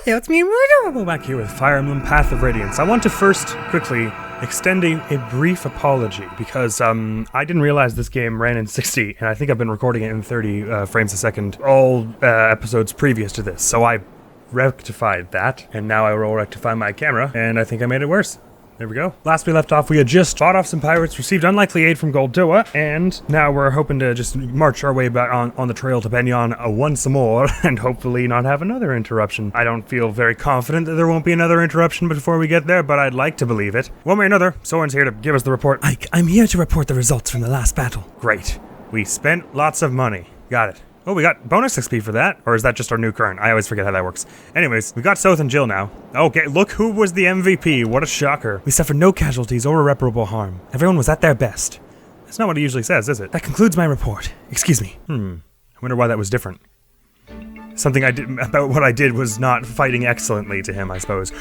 Hello, it's me, Murder. Back here with Fire Emblem Path of Radiance. I want to first quickly extend a brief apology because I didn't realize this game ran in 60, and I think I've been recording it in 30 frames a second all episodes previous to this. So I rectified that, and now I will rectify my camera, and I think I made it worse. There we go. Last we left off, we had just fought off some pirates, received unlikely aid from Goldoa, and now we're hoping to just march our way back on the trail to Benyon once more, and hopefully not have another interruption. I don't feel very confident that there won't be another interruption before we get there, but I'd like to believe it. One way or another, Soren's here to give us the report. I'm here to report the results from the last battle. Great. We spent lots of money. Got it. Oh, we got bonus XP for that? Or is that just our new current? I always forget how that works. Anyways, we got Soth and Jill now. Okay, look who was the MVP. What a shocker. We suffered no casualties or irreparable harm. Everyone was at their best. That's not what he usually says, is it? That concludes my report. Excuse me. I wonder why that was different. Something I did about what I did was not fighting excellently to him, I suppose.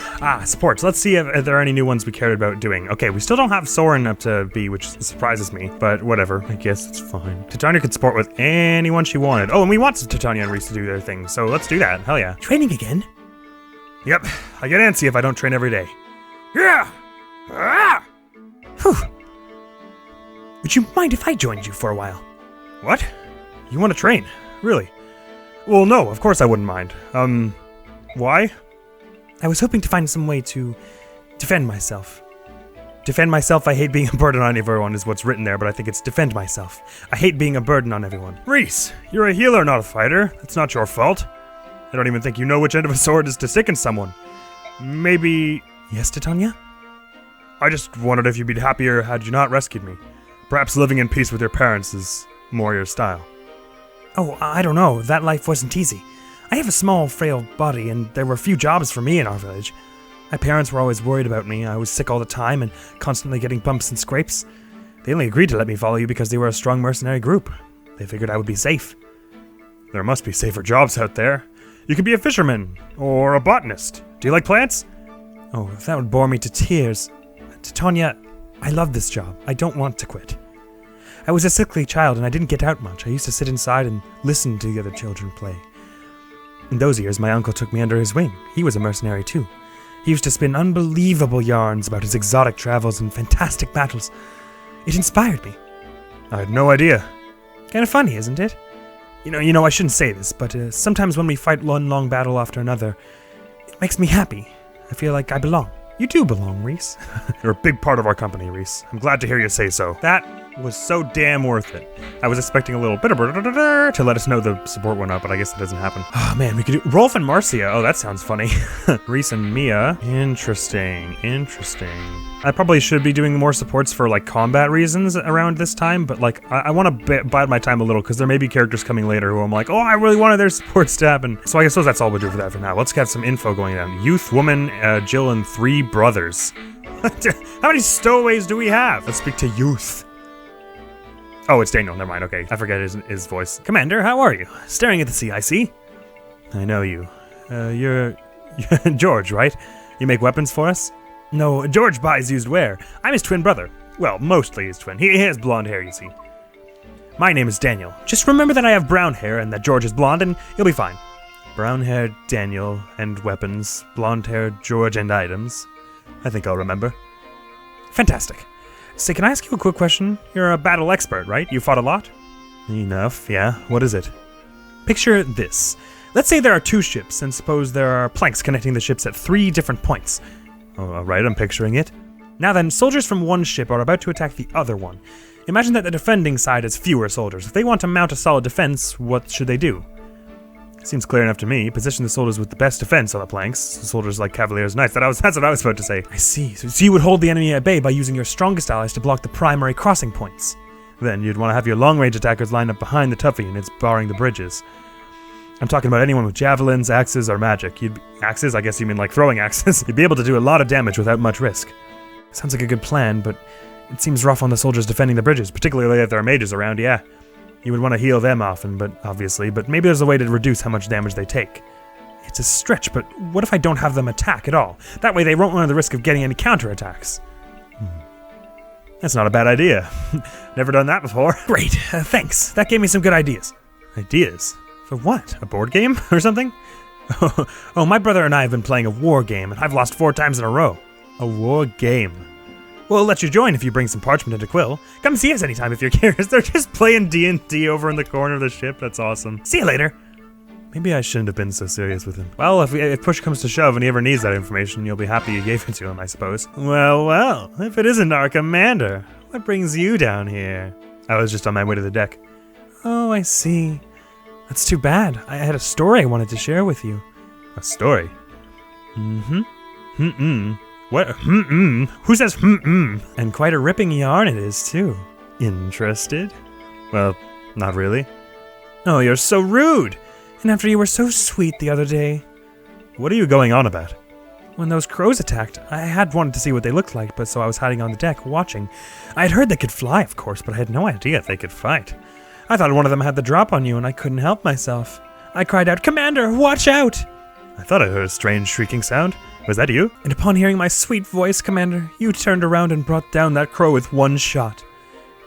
Supports. Let's see if there are any new ones we cared about doing. Okay, we still don't have Soren up to B, which surprises me, but whatever. I guess it's fine. Titania could support with anyone she wanted. Oh, and we want Titania and Reese to do their thing, so let's do that. Hell yeah. Training again? Yep. I get antsy if I don't train every day. Yeah! Ah! Whew. Would you mind if I joined you for a while? What? You want to train? Really? Well, no, of course I wouldn't mind. Why? I was hoping to find some way to defend myself. Defend myself, I hate being a burden on everyone is what's written there, but I think it's defend myself. I hate being a burden on everyone. Reese, you're a healer, not a fighter. It's not your fault. I don't even think you know which end of a sword is to stick in someone. Maybe... Yes, Titania? I just wondered if you'd be happier had you not rescued me. Perhaps living in peace with your parents is more your style. Oh, I don't know. That life wasn't easy. I have a small, frail body, and there were few jobs for me in our village. My parents were always worried about me. I was sick all the time and constantly getting bumps and scrapes. They only agreed to let me follow you because they were a strong mercenary group. They figured I would be safe. There must be safer jobs out there. You could be a fisherman, or a botanist. Do you like plants? Oh, that would bore me to tears. Titania, I love this job. I don't want to quit. I was a sickly child and I didn't get out much. I used to sit inside and listen to the other children play. In those years, my uncle took me under his wing. He was a mercenary too. He used to spin unbelievable yarns about his exotic travels and fantastic battles. It inspired me. I had no idea. Kind of funny, isn't it? You know, I shouldn't say this, but sometimes when we fight one long battle after another, it makes me happy. I feel like I belong. You do belong, Reese. You're a big part of our company, Reese. I'm glad to hear you say so. That was so damn worth it. I was expecting a little bit of to let us know the support went up, but I guess that doesn't happen. Oh man, we could do Rolf and Marcia. Oh, that sounds funny. Reese and Mia. Interesting. I probably should be doing more supports for like combat reasons around this time, but like I want to bide my time a little because there may be characters coming later who I'm like, oh, I really wanted their supports to happen. So I guess that's all we'll do for that for now. Let's get some info going down. Youth, woman, Jill, and 3 brothers. How many stowaways do we have? Let's speak to youth. Oh, it's Daniel. Never mind. Okay, I forget his voice. Commander, how are you? Staring at the sea, I see. I know you. You're George, right? You make weapons for us? No, George buys used wear. I'm his twin brother. Well, mostly his twin. He has blonde hair, you see. My name is Daniel. Just remember that I have brown hair and that George is blonde, and you'll be fine. Brown-haired Daniel and weapons, blonde-haired George and items. I think I'll remember. Fantastic. Say, can I ask you a quick question? You're a battle expert, right? You fought a lot? Enough, yeah. What is it? Picture this. Let's say there are 2 ships, and suppose there are planks connecting the ships at 3 different points. All right, I'm picturing it. Now then, soldiers from one ship are about to attack the other one. Imagine that the defending side has fewer soldiers. If they want to mount a solid defense, what should they do? Seems clear enough to me. Position the soldiers with the best defense on the planks. Soldiers like Cavaliers Knights. That's what I was about to say. I see. So you would hold the enemy at bay by using your strongest allies to block the primary crossing points. Then you'd want to have your long-range attackers lined up behind the tougher units, barring the bridges. I'm talking about anyone with javelins, axes, or magic. Axes? I guess you mean like throwing axes. You'd be able to do a lot of damage without much risk. Sounds like a good plan, but it seems rough on the soldiers defending the bridges, particularly if there are mages around, yeah. You would want to heal them often, but maybe there's a way to reduce how much damage they take. It's a stretch, but what if I don't have them attack at all? That way they won't run the risk of getting any counterattacks. That's not a bad idea. Never done that before. Great, thanks. That gave me some good ideas. Ideas? For what? A board game or something? Oh, my brother and I have been playing a war game, and I've lost 4 times in a row. A war game. We'll let you join if you bring some parchment and a quill. Come see us anytime if you're curious. They're just playing D&D over in the corner of the ship. That's awesome. See you later. Maybe I shouldn't have been so serious with him. Well, if push comes to shove and he ever needs that information, you'll be happy you gave it to him, I suppose. Well, if it isn't our commander, what brings you down here? I was just on my way to the deck. Oh, I see. That's too bad. I had a story I wanted to share with you. A story? Mm-hmm. What? Who says And quite a ripping yarn it is, too. Interested? Well, not really. Oh, you're so rude! And after you were so sweet the other day. What are you going on about? When those crows attacked, I had wanted to see what they looked like, but so I was hiding on the deck, watching. I had heard they could fly, of course, but I had no idea if they could fight. I thought one of them had the drop on you, and I couldn't help myself. I cried out, "Commander, watch out!" I thought I heard a strange shrieking sound. Was that you? And upon hearing my sweet voice, Commander, you turned around and brought down that crow with one shot.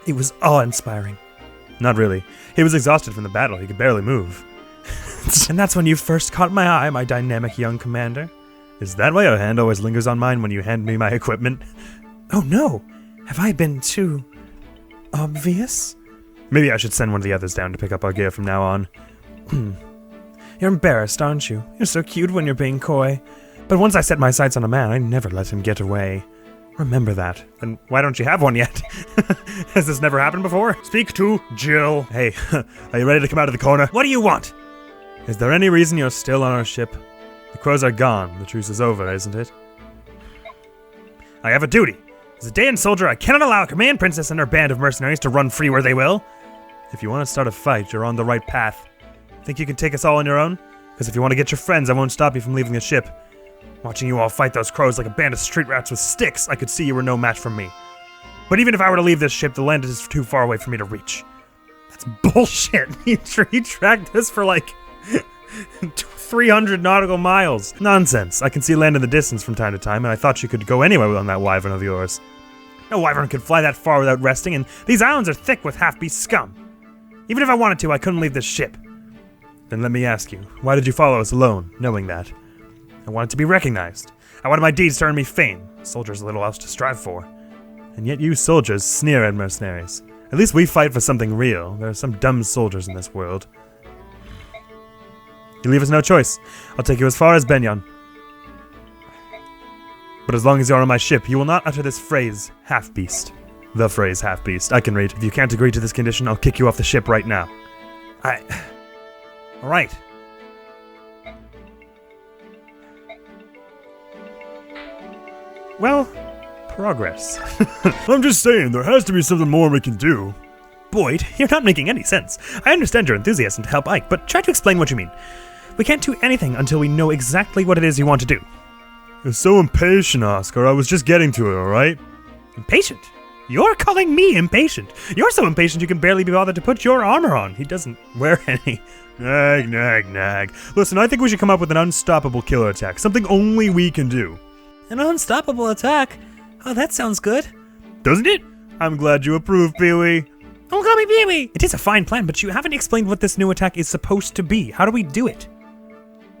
It was awe-inspiring. Not really. He was exhausted from the battle. He could barely move. And that's when you first caught my eye, my dynamic young commander. Is that why your hand always lingers on mine when you hand me my equipment? Oh no! Have I been too obvious? Maybe I should send one of the others down to pick up our gear from now on. You're embarrassed, aren't you? You're so cute when you're being coy. But once I set my sights on a man, I never let him get away. Remember that. Then why don't you have one yet? Has this never happened before? Speak to Jill. Hey, are you ready to come out of the corner? What do you want? Is there any reason you're still on our ship? The crows are gone. The truce is over, isn't it? I have a duty. As a Daean soldier, I cannot allow a command princess and her band of mercenaries to run free where they will. If you want to start a fight, you're on the right path. Think you can take us all on your own? Because if you want to get your friends, I won't stop you from leaving the ship. Watching you all fight those crows like a band of street rats with sticks, I could see you were no match for me. But even if I were to leave this ship, the land is too far away for me to reach. That's bullshit. He tracked us for like 300 nautical miles. Nonsense. I can see land in the distance from time to time, and I thought you could go anywhere on that wyvern of yours. No wyvern could fly that far without resting, and these islands are thick with half-beast scum. Even if I wanted to, I couldn't leave this ship. Then let me ask you, why did you follow us alone, knowing that? I wanted to be recognized. I wanted my deeds to earn me fame. Soldiers little else to strive for. And yet you soldiers sneer at mercenaries. At least we fight for something real. There are some dumb soldiers in this world. You leave us no choice. I'll take you as far as Benyon. But as long as you're on my ship, you will not utter this phrase, half-beast. The phrase half-beast. I can read. If you can't agree to this condition, I'll kick you off the ship right now. Alright. Well, progress. I'm just saying, there has to be something more we can do. Boyd, you're not making any sense. I understand your enthusiasm to help Ike, but try to explain what you mean. We can't do anything until we know exactly what it is you want to do. You're so impatient, Oscar. I was just getting to it, alright? Impatient? You're calling me impatient. You're so impatient you can barely be bothered to put your armor on. He doesn't wear any. Nag, nag, nag. Listen, I think we should come up with an unstoppable killer attack. Something only we can do. An unstoppable attack? Oh, that sounds good. Doesn't it? I'm glad you approve, Pee-wee. Don't call me Pee-wee! It is a fine plan, but you haven't explained what this new attack is supposed to be. How do we do it?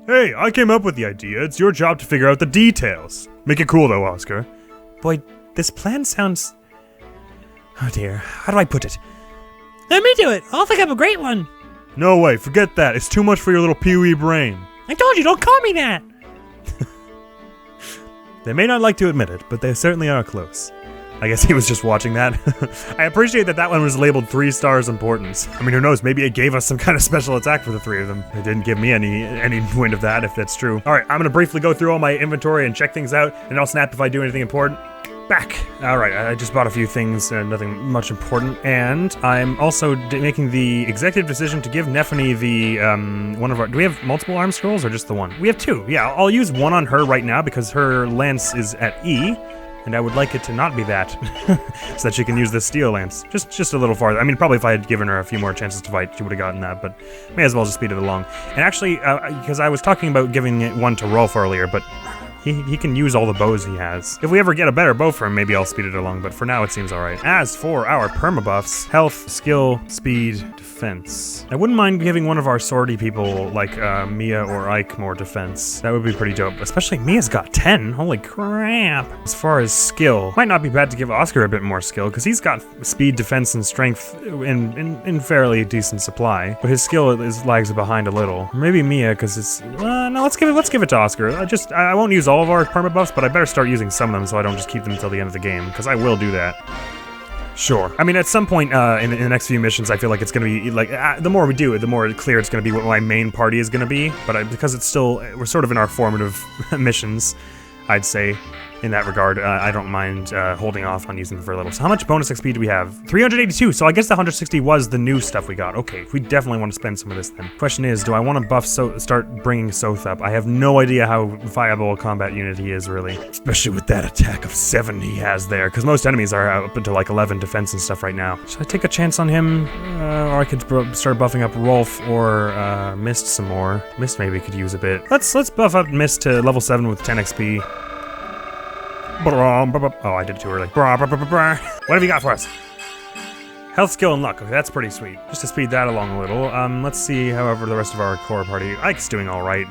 Hey, I came up with the idea. It's your job to figure out the details. Make it cool, though, Oscar. Boy, this plan sounds... Oh dear, how do I put it? Let me do it! I'll think up a great one! No way, forget that. It's too much for your little Pee-wee brain. I told you, don't call me that! They may not like to admit it, but they certainly are close. I guess he was just watching that. I appreciate that one was labeled 3 stars importance. I mean, who knows, maybe it gave us some kind of special attack for the 3 of them. It didn't give me any wind of that, if that's true. Alright, I'm gonna briefly go through all my inventory and check things out, and I'll snap if I do anything important. Back! Alright, I just bought a few things, nothing much important, and I'm also making the executive decision to give Nephany the, one of our... Do we have multiple arm scrolls, or just the one? We have 2, yeah, I'll use one on her right now, because her lance is at E, and I would like it to not be that, so that she can use the steel lance. Just a little farther. I mean, probably if I had given her a few more chances to fight, she would have gotten that, but may as well just speed it along. And actually, because I was talking about giving it one to Rolf earlier, but He can use all the bows he has. If we ever get a better bow for him, maybe I'll speed it along, but for now it seems alright. As for our perma buffs, health, skill, speed, defense. I wouldn't mind giving one of our swordy people, like Mia or Ike, more defense. That would be pretty dope. Especially Mia's got 10. Holy crap. As far as skill, might not be bad to give Oscar a bit more skill, because he's got speed, defense, and strength in fairly decent supply. But his skill lags behind a little. Maybe Mia, because it's... no, let's give it to Oscar. I won't use all of our perma buffs, but I better start using some of them so I don't just keep them until the end of the game, because I will do that. Sure. I mean, at some point in the next few missions, I feel like it's going to be, like, the more we do it, the more clear it's going to be what my main party is going to be. But because it's still, we're sort of in our formative missions, I'd say, in that regard, I don't mind holding off on using them for a little. So how much bonus XP do we have? 382, so I guess the 160 was the new stuff we got. Okay, we definitely want to spend some of this then. Question is, do I want to buff start bringing Soth up? I have no idea how viable a combat unit he is, really. Especially with that attack of 7 he has there, because most enemies are up into like 11 defense and stuff right now. Should I take a chance on him? Or I could start buffing up Rolf or Mist some more. Mist maybe could use a bit. Let's buff up Mist to level 7 with 10 XP. Oh, I did it too early. What have you got for us? Health, skill, and luck. Okay, that's pretty sweet. Just to speed that along a little. Let's see, however, the rest of our core party. Ike's doing alright.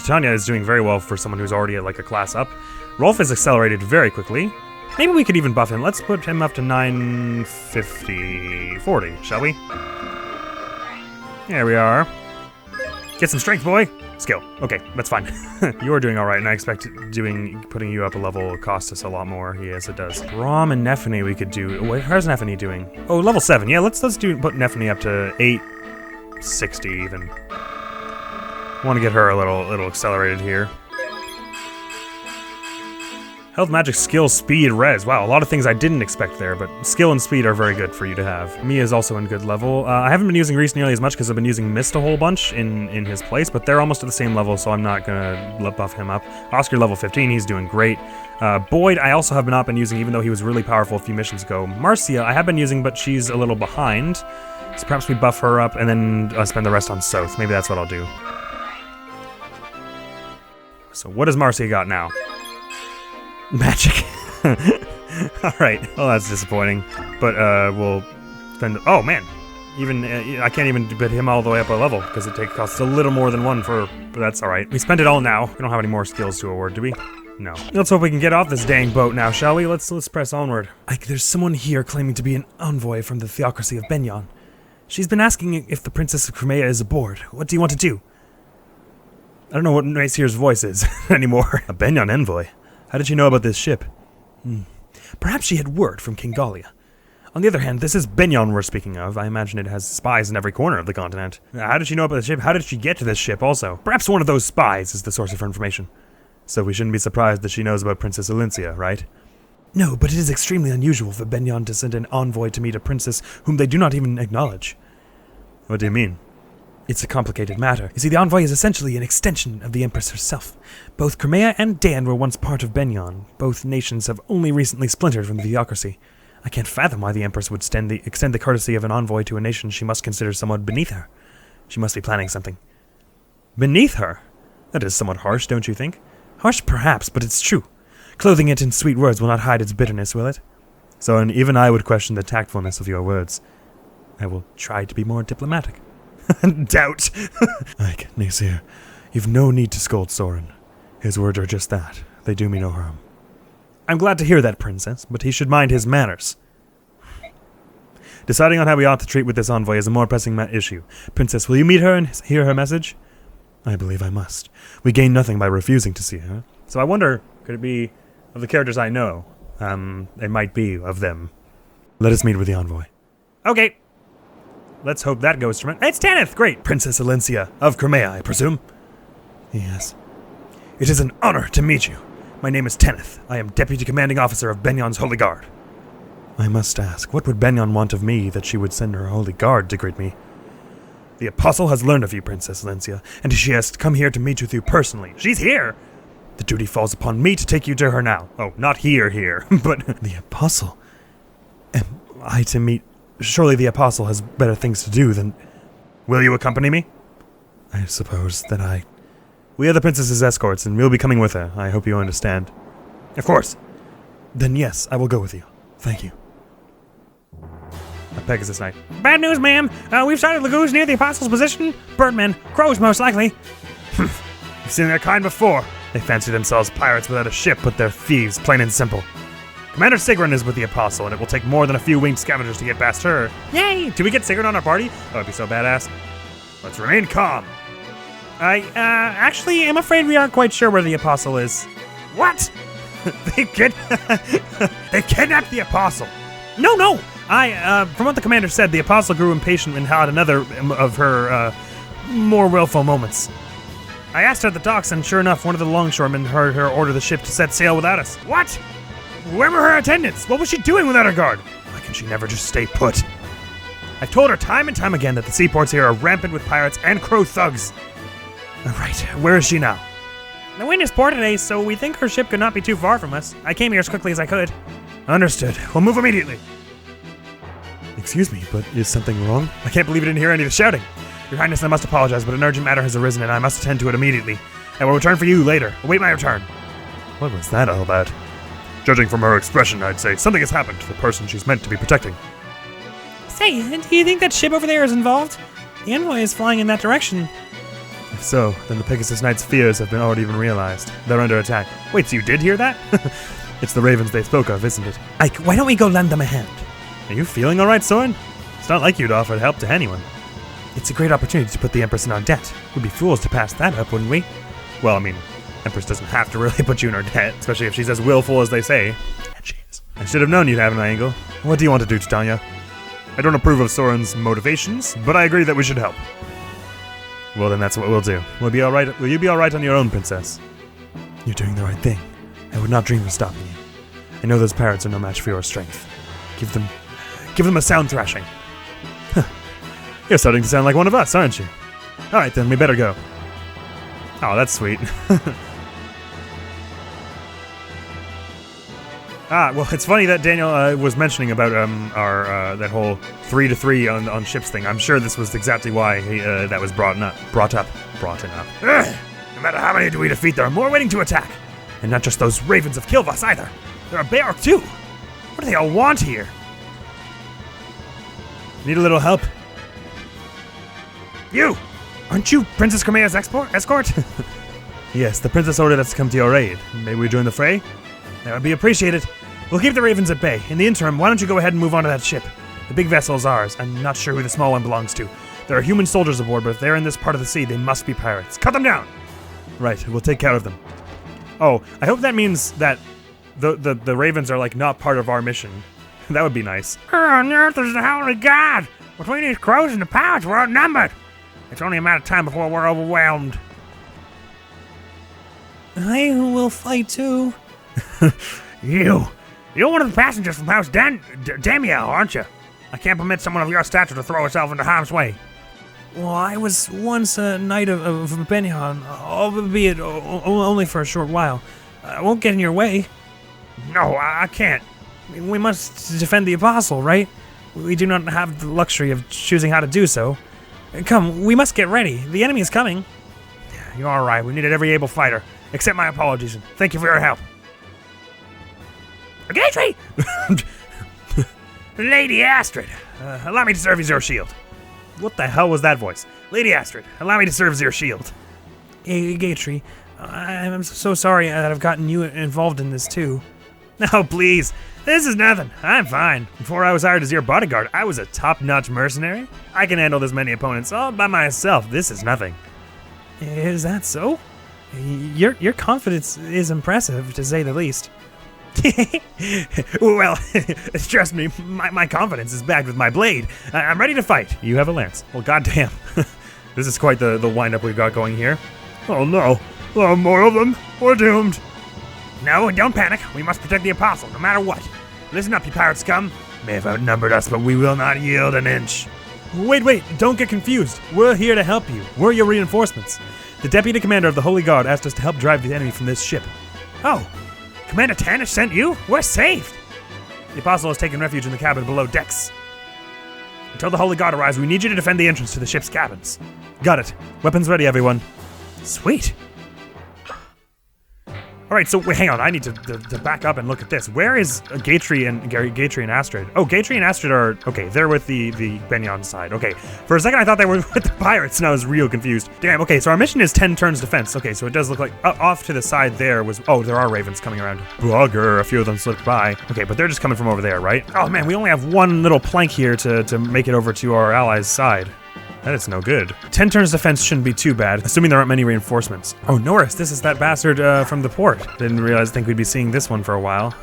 Tanya is doing very well for someone who's already at like a class up. Rolf is accelerated very quickly. Maybe we could even buff him. Let's put him up to 950, shall we? There we are. Get some strength, boy. Skill. Okay, that's fine. You're doing alright, and I expect putting you up a level will cost us a lot more. Yes, it does. Rom and Nephany we could do. Wait, how's Nephany doing? Oh, level 7. Yeah, let's put Nephany up to 860 even. Want to get her a little accelerated here. Health, magic, skill, speed, res. Wow, a lot of things I didn't expect there, but skill and speed are very good for you to have. Mia is also in good level. I haven't been using Reese nearly as much because I've been using Mist a whole bunch in his place, but they're almost at the same level, so I'm not gonna buff him up. Oscar level 15, he's doing great. Boyd, I also have not been using, even though he was really powerful a few missions ago. Marcia, I have been using, but she's a little behind, so perhaps we buff her up and then spend the rest on Soth. Maybe that's what I'll do. So what does Marcia got now? Magic. Alright, well that's disappointing. But we'll spend... Oh man! Even I can't even put him all the way up a level, because it costs a little more than 1 for... But that's alright. We spend it all now. We don't have any more skills to award, do we? No. Let's hope we can get off this dang boat now, shall we? Let's press onward. Ike, there's someone here claiming to be an envoy from the theocracy of Benyon. She's been asking if the Princess of Crimea is aboard. What do you want to do? I don't know what Naceer's voice is anymore. A Benyon envoy? How did she know about this ship? Perhaps she had word from King Gallia. On the other hand, this is Benyon we're speaking of. I imagine it has spies in every corner of the continent. How did she know about the ship? How did she get to this ship also? Perhaps one of those spies is the source of her information. So we shouldn't be surprised that she knows about Princess Elincia, right? No, but it is extremely unusual for Benyon to send an envoy to meet a princess whom they do not even acknowledge. What do you mean? It's a complicated matter. You see, the envoy is essentially an extension of the Empress herself. Both Crimea and Dan were once part of Benyon. Both nations have only recently splintered from the theocracy. I can't fathom why the Empress would extend the courtesy of an envoy to a nation she must consider somewhat beneath her. She must be planning something. Beneath her? That is somewhat harsh, don't you think? Harsh perhaps, but it's true. Clothing it in sweet words will not hide its bitterness, will it? So even I would question the tactfulness of your words. I will try to be more diplomatic. Doubt. Ike, Naceer, you've no need to scold Soren. His words are just that. They do me no harm. I'm glad to hear that, Princess, but he should mind his manners. Deciding on how we ought to treat with this envoy is a more pressing issue. Princess, will you meet her and hear her message? I believe I must. We gain nothing by refusing to see her. So I wonder, could it be of the characters I know? It might be of them. Let us meet with the envoy. Okay. Let's hope that goes to... It's Tanith! Great! Princess Elincia of Crimea, I presume? Yes. It is an honor to meet you. My name is Tanith. I am Deputy Commanding Officer of Benyon's Holy Guard. I must ask, what would Benyon want of me that she would send her Holy Guard to greet me? The Apostle has learned of you, Princess Elincia, and she has come here to meet with you personally. She's here! The duty falls upon me to take you to her now. Oh, not here, but... The Apostle? Am I to meet... Surely the Apostle has better things to do than... Will you accompany me? I suppose that I We are the princess's escorts, and we'll be coming with her. I hope you understand. Of course. Then yes, I will go with you. Thank you. A Pegasus Knight. Bad news, ma'am. We've sighted lagoons near the Apostle's position. Birdmen, crows most likely. You've seen their kind before. They fancy themselves pirates without a ship, but they're thieves, plain and simple. Commander Sigrun is with the Apostle, and it will take more than a few winged scavengers to get past her. Yay! Do we get Sigrun on our party? That would be so badass. Let's remain calm. I actually am afraid we aren't quite sure where the Apostle is. What? They kidnapped the Apostle. No! From what the commander said, the Apostle grew impatient and had another of her, more willful moments. I asked her at the docks, and sure enough, one of the longshoremen heard her order the ship to set sail without us. What? Where were her attendants? What was she doing without her guard? Why can she never just stay put? I've told her time and time again that the seaports here are rampant with pirates and crow thugs. Alright, where is she now? The wind is poor today, so we think her ship could not be too far from us. I came here as quickly as I could. Understood. We'll move immediately. Excuse me, but is something wrong? I can't believe you didn't hear any of the shouting. Your Highness, I must apologize, but an urgent matter has arisen and I must attend to it immediately. I will return for you later. Await my return. What was that all about? Judging from her expression, I'd say something has happened to the person she's meant to be protecting. Say, do you think that ship over there is involved? The envoy is flying in that direction. If so, then the Pegasus Knight's fears have already been realized. They're under attack. Wait, so you did hear that? It's the ravens they spoke of, isn't it? Ike, why don't we go lend them a hand? Are you feeling alright, Soren? It's not like you to offer help to anyone. It's a great opportunity to put the Empress in our debt. We'd be fools to pass that up, wouldn't we? Well, I mean, Empress doesn't have to really put you in her debt, especially if she's as willful as they say. And she is. I should have known you'd have an angle. What do you want to do, Titania? I don't approve of Soren's motivations, but I agree that we should help. Well, then that's what we'll do. Will you be alright on your own, princess? You're doing the right thing. I would not dream of stopping you. I know those pirates are no match for your strength. Give them a sound thrashing. You're starting to sound like one of us, aren't you? Alright then, we better go. Oh, that's sweet. Well, it's funny that Daniel was mentioning about our that whole 3-to-3 on ships thing. I'm sure this was exactly why that was brought up. No matter how many do we defeat, there are more waiting to attack. And not just those ravens of Kilvas either. There are Bear too. What do they all want here? Need a little help? You! Aren't you Princess Crimea's escort? Yes, the princess ordered us to come to your aid. Maybe we join the fray? That would be appreciated. We'll keep the ravens at bay. In the interim, why don't you go ahead and move on to that ship? The big vessel is ours. I'm not sure who the small one belongs to. There are human soldiers aboard, but if they're in this part of the sea, they must be pirates. Cut them down! Right, we'll take care of them. Oh, I hope that means that the ravens are, like, not part of our mission. That would be nice. On earth is the holy god! Between these crows and the pirates, we're outnumbered! It's only a matter of time before we're overwhelmed. I will fight too. You're one of the passengers from House Damiel, aren't you? I can't permit someone of your stature to throw herself into harm's way. Well, I was once a knight of Benyon, albeit only for a short while. I won't get in your way. No, I can't. We must defend the Apostle, right? We do not have the luxury of choosing how to do so. Come, we must get ready. The enemy is coming. Yeah, you're all right. We needed every able fighter. Accept my apologies and thank you for your help. Gatry! Lady Astrid, allow me to serve as your shield. What the hell was that voice? Lady Astrid, allow me to serve as your shield. Hey, Gatry, I'm so sorry that I've gotten you involved in this too. No, please. This is nothing. I'm fine. Before I was hired as your bodyguard, I was a top-notch mercenary. I can handle this many opponents all by myself. This is nothing. Is that so? Your confidence is impressive, to say the least. Well, trust me, my confidence is backed with my blade. I'm ready to fight. You have a lance. Well, goddamn. This is quite the wind-up we've got going here. Oh no, there are more of them. We're doomed. No, don't panic. We must protect the Apostle, no matter what. Listen up, you pirate scum. May have outnumbered us, but we will not yield an inch. Wait, don't get confused. We're here to help you. We're your reinforcements. The Deputy Commander of the Holy Guard asked us to help drive the enemy from this ship. Oh, Commander Tannish sent you? We're saved. The Apostle has taken refuge in the cabin below decks. Until the Holy Guard arrives, we need you to defend the entrance to the ship's cabins. Got it. Weapons ready, everyone. Sweet. All right, so wait, hang on. I need to back up and look at this. Where is Gatry and Astrid? Oh, Gatry and Astrid are, okay, they're with the Benyon side. Okay, for a second I thought they were with the pirates and I was real confused. Damn, okay, so our mission is 10 turns defense. Okay, so it does look like off to the side there was, oh, there are ravens coming around. Bugger, a few of them slipped by. Okay, but they're just coming from over there, right? Oh man, we only have one little plank here to make it over to our allies' side. That is no good. 10 turns defense shouldn't be too bad, assuming there aren't many reinforcements. Oh, Norris, this is that bastard from the port. Think we'd be seeing this one for a while.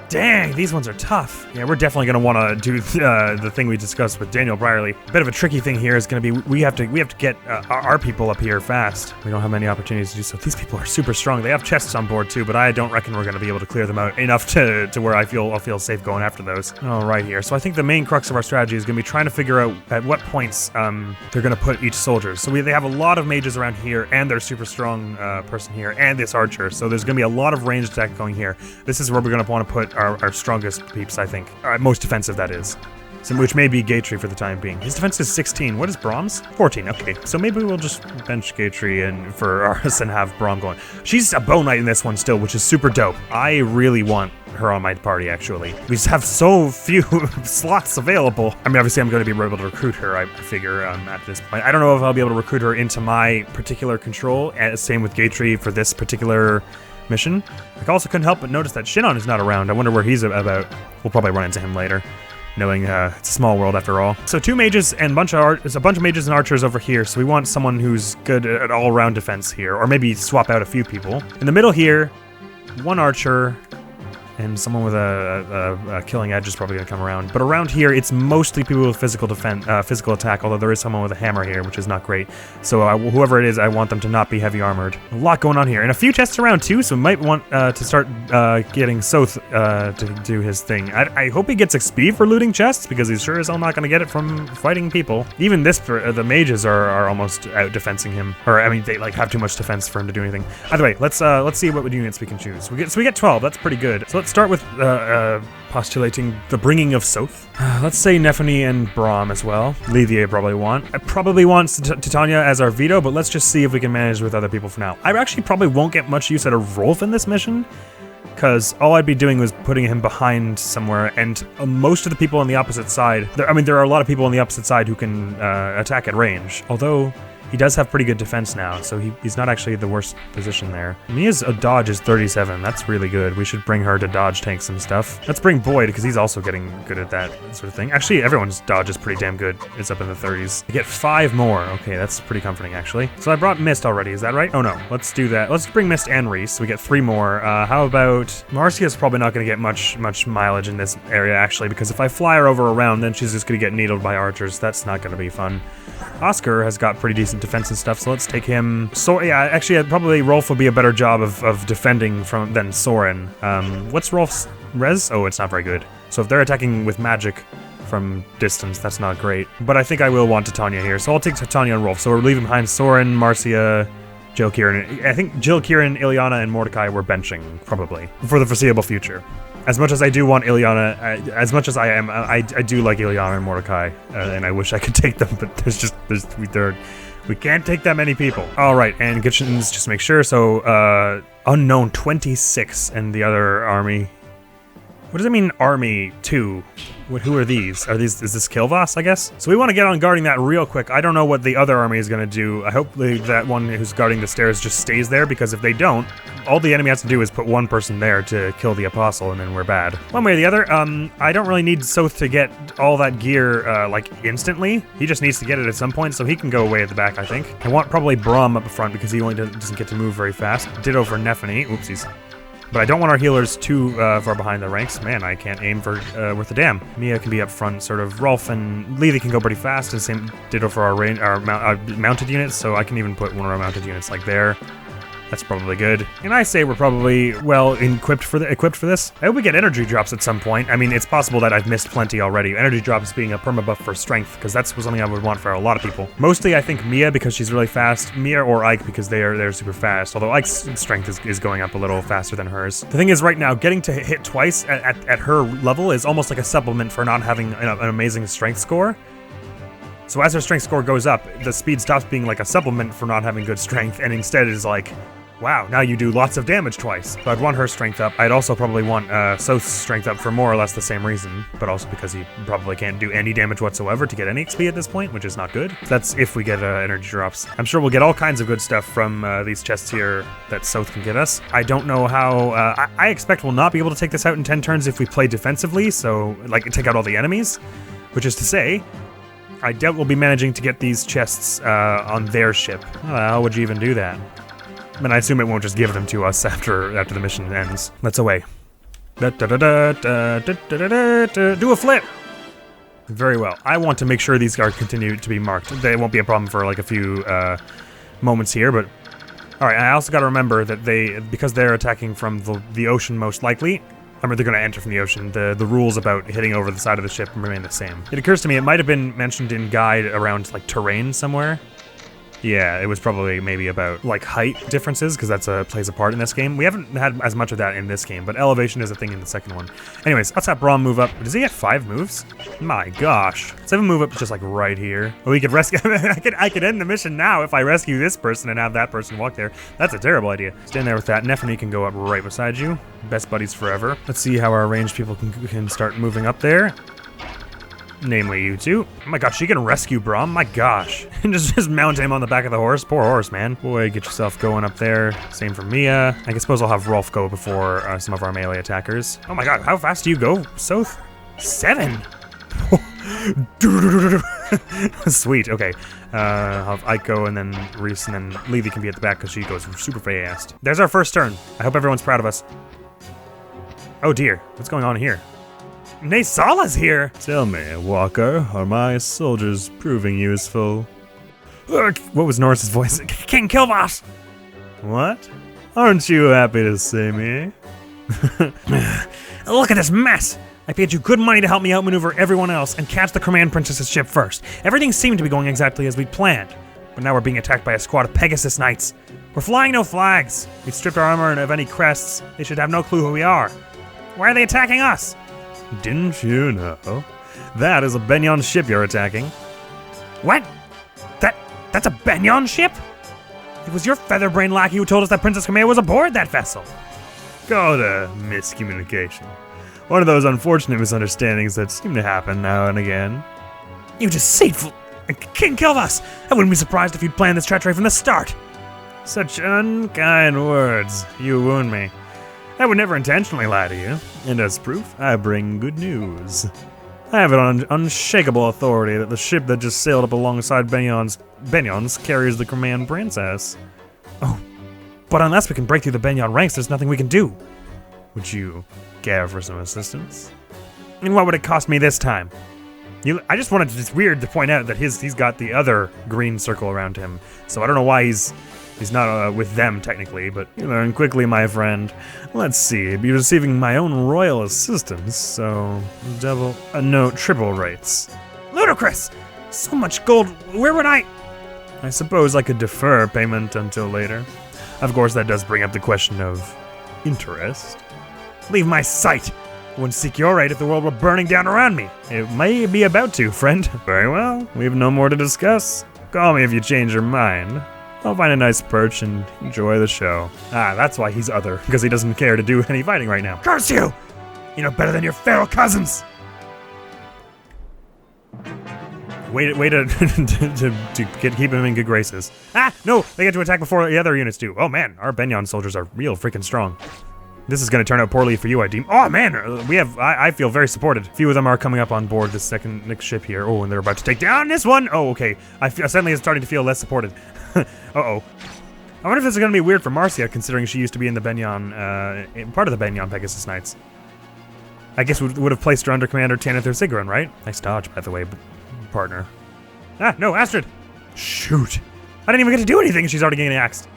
Dang, these ones are tough. Yeah, we're definitely gonna want to do the thing we discussed with Daniel Brierly. A bit of a tricky thing here is gonna be we have to get our people up here fast. We don't have many opportunities to do so. These people are super strong. They have chests on board too, but I don't reckon we're gonna be able to clear them out enough to where I'll feel safe going after those. All right here. So I think the main crux of our strategy is gonna be trying to figure out at what points they're gonna put each soldier. So they have a lot of mages around here, and their super strong person here, and this archer. So there's gonna be a lot of ranged attack going here. This is where we're gonna want to put our strongest peeps, I think. Most defensive, that is. So, which may be Gatry for the time being. His defense is 16. What is Brom's? 14. Okay, so maybe we'll just bench Gatry and for us and have Brom going. She's a bow knight in this one still, which is super dope. I really want her on my party, actually. We just have so few slots available. I mean, obviously I'm going to be able to recruit her, I figure, at this point. I don't know if I'll be able to recruit her into my particular control. Same with Gatry for this particular mission. I also couldn't help but notice that Shinon is not around. I wonder where he's about. We'll probably run into him later, knowing it's a small world after all. So 2 mages and there's a bunch of mages and archers over here, so we want someone who's good at all-around defense here, or maybe swap out a few people. In the middle here, 1 archer, and someone with a killing edge is probably going to come around. But around here, it's mostly people with physical attack, although there is someone with a hammer here, which is not great. So whoever it is, I want them to not be heavy armored. A lot going on here. And a few chests around too, so we might want to start getting Soth to do his thing. I hope he gets XP for looting chests, because he's sure as hell not going to get it from fighting people. Even the mages are almost out-defensing him. Or, I mean, they have too much defense for him to do anything. Either way, let's see what units we can choose. We get 12, that's pretty good. So let's start with postulating the bringing of Soth. Let's say Nephany and Brom as well. Levy I probably want. I probably want Titania as our veto, but let's just see if we can manage with other people for now. I actually probably won't get much use out of Rolf in this mission, because all I'd be doing was putting him behind somewhere, and most of the people on the opposite side, there are a lot of people on the opposite side who can attack at range, although he does have pretty good defense now, so he's not actually the worst position there. Mia's dodge is 37. That's really good. We should bring her to dodge tank some stuff. Let's bring Boyd, because he's also getting good at that sort of thing. Actually, everyone's dodge is pretty damn good. It's up in the 30s. I get 5 more. Okay, that's pretty comforting, actually. So I brought Mist already. Is that right? Oh, no. Let's do that. Let's bring Mist and Reese, so we get 3 more. How about... Marcia's probably not going to get much mileage in this area, actually, because if I fly her over around, then she's just going to get needled by archers. That's not going to be fun. Oscar has got pretty decent defense and stuff, so let's take him. So yeah, actually, probably Rolf would be a better job of defending than Soren. What's Rolf's res? Oh, it's not very good. So if they're attacking with magic from distance, that's not great. But I think I will want Titania here, so I'll take Titania and Rolf. So we're leaving behind Soren, Marcia, Jill Kieran. I think Jill Kieran, Ilyana, and Mordecai we're benching, probably, for the foreseeable future. As much as I do want Ilyana, as much as I do like Ilyana and Mordecai, and I wish I could take them, but we can't take that many people. All right, and Gitchens, just make sure. So, unknown 26 and the other army. What does it mean, army 2? Who are these? Is this Kilvas, I guess? So we want to get on guarding that real quick. I don't know what the other army is going to do. I hope that one who's guarding the stairs just stays there, because if they don't, all the enemy has to do is put 1 person there to kill the apostle, and then we're bad. One way or the other, I don't really need Soth to get all that gear, instantly. He just needs to get it at some point, so he can go away at the back, I think. I want probably Brom up front, because he only doesn't get to move very fast. Ditto for Nephany. Oopsies. But I don't want our healers too far behind the ranks. Man, I can't aim for worth a damn. Mia can be up front, sort of. Rolf and Levy can go pretty fast, and same ditto for our mounted units, so I can even put one of our mounted units like there. That's probably good. And I say we're probably, well, equipped for this. I hope we get energy drops at some point. I mean, it's possible that I've missed plenty already. Energy drops being a perma buff for strength, because that's something I would want for a lot of people. Mostly, I think Mia, because she's really fast. Mia or Ike, because they're super fast. Although Ike's strength is going up a little faster than hers. The thing is, right now, getting to hit twice at her level is almost like a supplement for not having an amazing strength score. So as her strength score goes up, the speed stops being like a supplement for not having good strength, and instead is like, Wow, now you do lots of damage twice. So I'd want her strength up. I'd also probably want Soth's strength up for more or less the same reason, but also because he probably can't do any damage whatsoever to get any XP at this point, which is not good. That's if we get energy drops. I'm sure we'll get all kinds of good stuff from these chests here that Soth can get us. I don't know how... I expect we'll not be able to take this out in 10 turns if we play defensively, so, like, take out all the enemies, which is to say, I doubt we'll be managing to get these chests on their ship. How would you even do that? And I assume it won't just give them to us after the mission ends. Let's away. Do a flip! Very well. I want to make sure these guards continue to be marked. They won't be a problem for like a few moments here, but... Alright, I also gotta remember that because they're attacking from the ocean most likely, I mean, they're gonna enter from the ocean, the rules about hitting over the side of the ship remain the same. It occurs to me it might have been mentioned in guide around like terrain somewhere. Yeah, it was probably maybe about like height differences, because that's plays a part in this game. We haven't had as much of that in this game, but elevation is a thing in the second one. Anyways, let's have Braum move up. Does he get 5 moves? My gosh. Let's have him move up just like right here. Oh, we could rescue I could end the mission now if I rescue this person and have that person walk there. That's a terrible idea. Stand there with that. Nephany can go up right beside you. Best buddies forever. Let's see how our ranged people can start moving up there. Namely you two. Oh my gosh, she can rescue Braum. My gosh. And just mount him on the back of the horse. Poor horse, man. Boy, get yourself going up there. Same for Mia. I suppose I'll have Rolf go before some of our melee attackers. Oh my god, how fast do you go, Soth? 7? Sweet, okay. I'll have Ike go, and then Reese, and then Levy can be at the back because she goes super fast. There's our first turn. I hope everyone's proud of us. Oh dear, what's going on here? Naysala's here! Tell me, Walker, are my soldiers proving useful? What was Norris's voice? King Killboss! What? Aren't you happy to see me? Look at this mess! I paid you good money to help me outmaneuver everyone else and catch the Command Princess's ship first. Everything seemed to be going exactly as we'd planned. But now we're being attacked by a squad of Pegasus Knights. We're flying no flags. We've stripped our armor of any crests. They should have no clue who we are. Why are they attacking us? Didn't you know? That is a Benyon ship you're attacking. What? That's a Benyon ship? It was your featherbrain lackey who told us that Princess Kamea was aboard that vessel. Called a miscommunication. One of those unfortunate misunderstandings that seem to happen now and again. You deceitful... King Killboss! I wouldn't be surprised if you'd planned this treachery from the start. Such unkind words. You wound me. I would never intentionally lie to you, and as proof, I bring good news. I have it on unshakable authority that the ship that just sailed up alongside Benyon's carries the Command Princess. Oh, but unless we can break through the Benyon ranks, there's nothing we can do. Would you care for some assistance? And what would it cost me this time? I just wanted to, it's weird to point out that he's got the other green circle around him, so I don't know why he's not with them, technically, but you learn quickly, my friend. Let's see, I'd be receiving my own royal assistance, so triple rates. Ludicrous! So much gold, where would I suppose I could defer payment until later. Of course, that does bring up the question of interest. Leave my sight! I wouldn't seek your aid if the world were burning down around me. It may be about to, friend. Very well, we have no more to discuss. Call me if you change your mind. I'll find a nice perch and enjoy the show. Ah, that's why he's other, because he doesn't care to do any fighting right now. Curse you! You know better than your feral cousins! Way to keep him in good graces. Ah, no! They get to attack before the other units do. Oh man, our Benyon soldiers are real freaking strong. This is going to turn out poorly for you, I deem. Oh man, I feel very supported. A few of them are coming up on board this next ship here. Oh, and they're about to take down this one. Oh, okay. Suddenly it's starting to feel less supported. Uh-oh. I wonder if this is going to be weird for Marcia, considering she used to be in the Benyon, part of the Benyon Pegasus Knights. I guess we would have placed her under Commander Tanith or Sigrun, right? Nice dodge, by the way, partner. Ah, no, Astrid! Shoot. I didn't even get to do anything and she's already getting axed.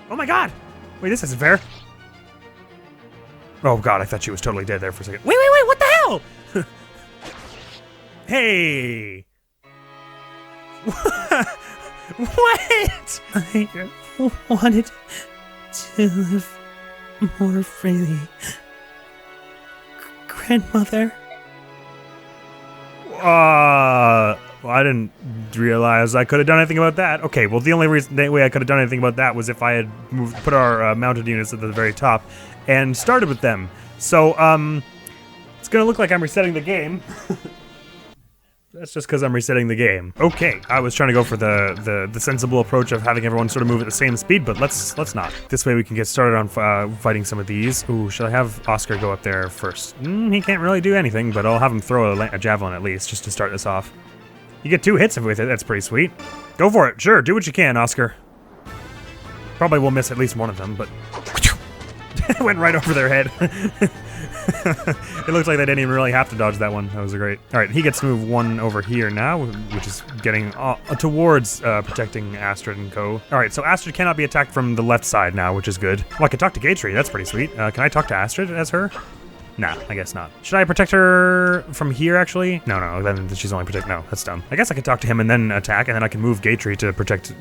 Oh my god! Wait, this isn't fair. Oh god, I thought she was totally dead there for a second. Wait, what the hell? Hey! What? I wanted to live more freely. Grandmother? Well, I didn't realize I could have done anything about that. Okay, well, the only way I could have done anything about that was if I had put our mounted units at the very top and started with them. So, it's gonna look like I'm resetting the game. That's just because I'm resetting the game. Okay, I was trying to go for the sensible approach of having everyone sort of move at the same speed, but let's not. This way we can get started on fighting some of these. Ooh, should I have Oscar go up there first? He can't really do anything, but I'll have him throw a javelin at least, just to start this off. You get 2 hits with it, that's pretty sweet. Go for it, sure, do what you can, Oscar. Probably will miss at least one of them, but... it went right over their head. It looks like they didn't even really have to dodge that one. That was great. Alright, he gets to move 1 over here now, which is getting towards protecting Astrid and co. Alright, so Astrid cannot be attacked from the left side now, which is good. Well, I can talk to Gatry, that's pretty sweet. Can I talk to Astrid as her? Nah, I guess not. Should I protect her from here, actually? No, then she's only protect. No, that's dumb. I guess I could talk to him and then attack, and then I can move Gatry to protect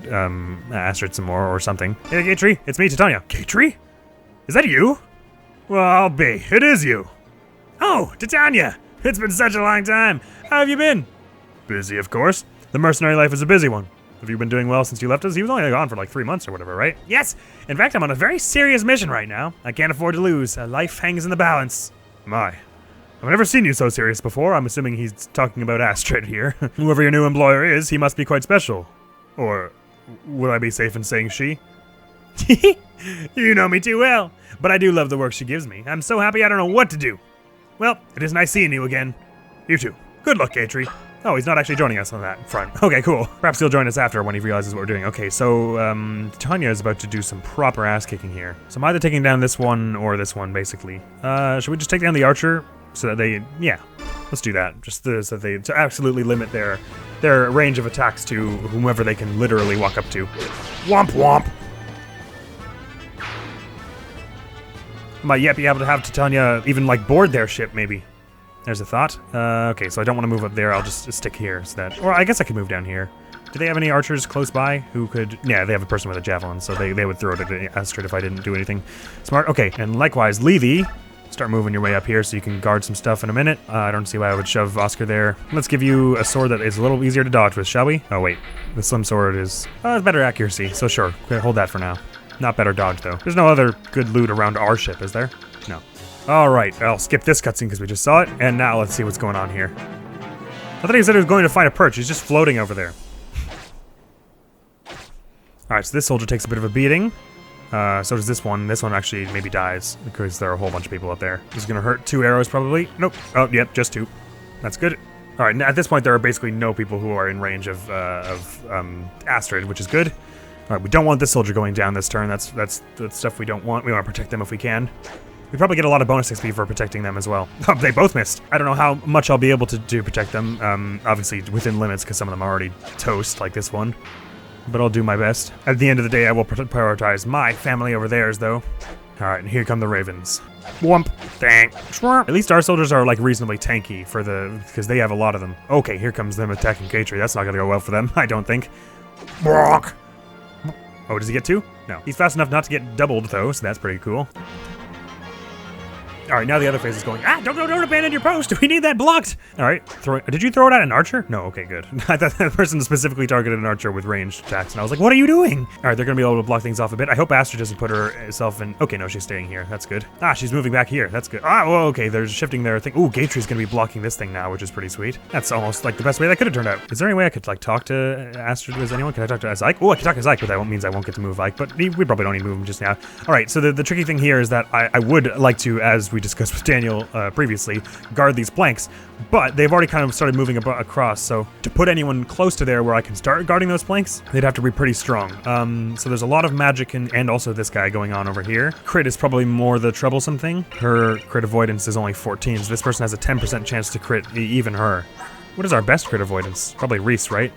Astrid some more or something. Hey, Gatry, it's me, Titania. Gatry? Is that you? Well, I'll be. It is you. Oh, Titania! It's been such a long time. How have you been? Busy, of course. The mercenary life is a busy one. Have you been doing well since you left us? He was only gone for like 3 months or whatever, right? Yes! In fact, I'm on a very serious mission right now. I can't afford to lose. Life hangs in the balance. My. I've never seen you so serious before. I'm assuming he's talking about Astrid here. Whoever your new employer is, he must be quite special. Or would I be safe in saying she? You know me too well, but I do love the work she gives me. I'm so happy I don't know what to do. Well, it is nice seeing you again. You too. Good luck, Gatry. Oh, he's not actually joining us on that front. Okay, cool. Perhaps he'll join us after when he realizes what we're doing. Okay, so Tanya is about to do some proper ass kicking here. So I'm either taking down this one or this one, basically. Should we just take down the archer so that they, yeah, let's do that. Just so that they to absolutely limit their range of attacks to whomever they can literally walk up to. Womp womp. Might yet be able to have Titania even like board their ship, maybe. There's a thought. Okay, so I don't want to move up there. I'll just stick here so that, or I guess I could move down here. Do they have any archers close by who could? Yeah, they have a person with a javelin, so they would throw it at Astrid if I didn't do anything smart. Okay, and likewise, Levy, start moving your way up here so you can guard some stuff in a minute. I don't see why I would shove Oscar there. Let's give you a sword that is a little easier to dodge with, shall we? Oh wait, the slim sword is better accuracy, so sure, hold that for now. Not better dodge, though. There's no other good loot around our ship, is there? No. Alright, I'll skip this cutscene because we just saw it, and now let's see what's going on here. I thought he said he was going to find a perch. He's just floating over there. Alright, so this soldier takes a bit of a beating. So does this one. This one actually maybe dies because there are a whole bunch of people up there. This is going to hurt 2 arrows, probably. Nope. Oh, yep, just 2. That's good. Alright, at this point, there are basically no people who are in range of Astrid, which is good. Alright, we don't want this soldier going down this turn. That's stuff we don't want. We want to protect them if we can. We probably get a lot of bonus XP for protecting them as well. Oh, they both missed. I don't know how much I'll be able to protect them. Obviously within limits because some of them are already toast, like this one. But I'll do my best. At the end of the day, I will prioritize my family over theirs, though. Alright, and here come the Ravens. Whomp. Dang. At least our soldiers are, like, reasonably tanky because they have a lot of them. Okay, here comes them attacking Gatry. That's not gonna go well for them, I don't think. Brock. Oh, does he get 2? No. He's fast enough not to get doubled, though, so that's pretty cool. Alright, now the other phase is going, don't abandon your post! We need that blocked! Alright, did you throw it at an archer? No, okay, good. I thought that person specifically targeted an archer with ranged attacks, and I was like, what are you doing? Alright, they're gonna be able to block things off a bit. I hope Astrid doesn't put herself in... Okay, no, she's staying here. That's good. She's moving back here. That's good. Well, okay, they're shifting their thing. Ooh, Gatry's gonna be blocking this thing now, which is pretty sweet. That's almost like the best way that could have turned out. Is there any way I could, like, talk to Astrid? Is anyone? Can I talk to Zyke? Oh, I can talk to Zyke, but that means I won't get to move Ike, but we probably don't need to move him just now. Alright, so the tricky thing here is that I would like to, as we discussed with Daniel previously, guard these planks, but they've already kind of started moving across, so to put anyone close to there where I can start guarding those planks, they'd have to be pretty strong. So there's a lot of magic and also this guy going on over here. Crit is probably more the troublesome thing. Her crit avoidance is only 14, so this person has a 10% chance to crit even her. What is our best crit avoidance? Probably Reese, right?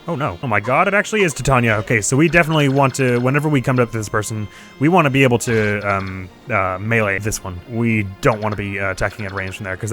Oh no. Oh my god, it actually is Titania. Okay, so we definitely want to, whenever we come up to this person, we want to be able to melee this one. We don't want to be attacking at range from there, because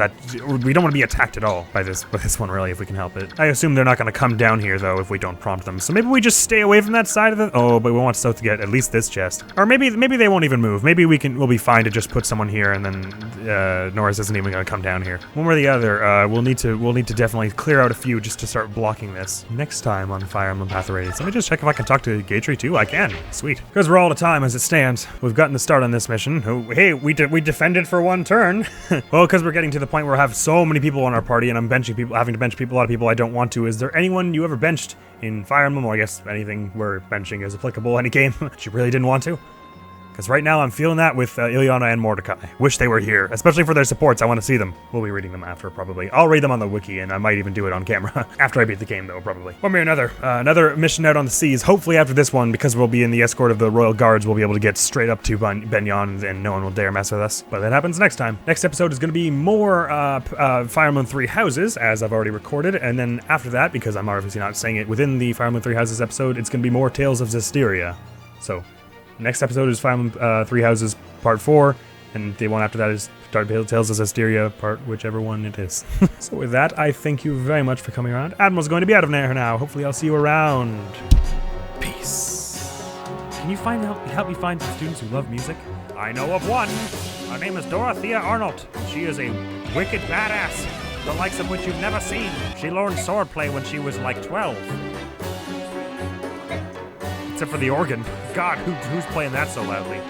we don't want to be attacked at all by this one, really, if we can help it. I assume they're not going to come down here, though, if we don't prompt them. So maybe we just stay away from that side of the... Oh, but we want South to get at least this chest. Or maybe they won't even move. Maybe we'll be fine to just put someone here, and then Norris isn't even going to come down here. One way or the other, we'll need to definitely clear out a few just to start blocking this. Next time on Fire Emblem Path of Radiance. Let me just check if I can talk to Gatry too. I can. Sweet. Because we're all out of time as it stands. We've gotten the start on this mission. Oh, hey, we defended for one turn. Well, because we're getting to the point where I have so many people on our party and I'm benching people, having to bench people, a lot of people I don't want to. Is there anyone you ever benched in Fire Emblem? Or I guess anything where benching is applicable, any game that you really didn't want to? Because right now I'm feeling that with Ilyana and Mordecai. Wish they were here, especially for their supports. I want to see them. We'll be reading them after, probably. I'll read them on the wiki, and I might even do it on camera. After I beat the game, though, probably. One way or another. Another mission out on the seas. Hopefully after this one, because we'll be in the escort of the Royal Guards, we'll be able to get straight up to Benyon, and no one will dare mess with us. But that happens next time. Next episode is going to be more Fire Emblem 3 Houses, as I've already recorded. And then after that, because I'm obviously not saying it within the Fire Emblem 3 Houses episode, it's going to be more Tales of Zestiria. So... next episode is Fire Emblem 3 Houses Part 4, and the one after that is Tales of Zestiria Part whichever one it is. So with that, I thank you very much for coming around. Admiral's going to be out of there now. Hopefully I'll see you around. Peace. Can you help me find some students who love music? I know of one. Her name is Dorothea Arnold. She is a wicked badass, the likes of which you've never seen. She learned swordplay when she was like 12. Except for the organ. God, who's playing that so loudly?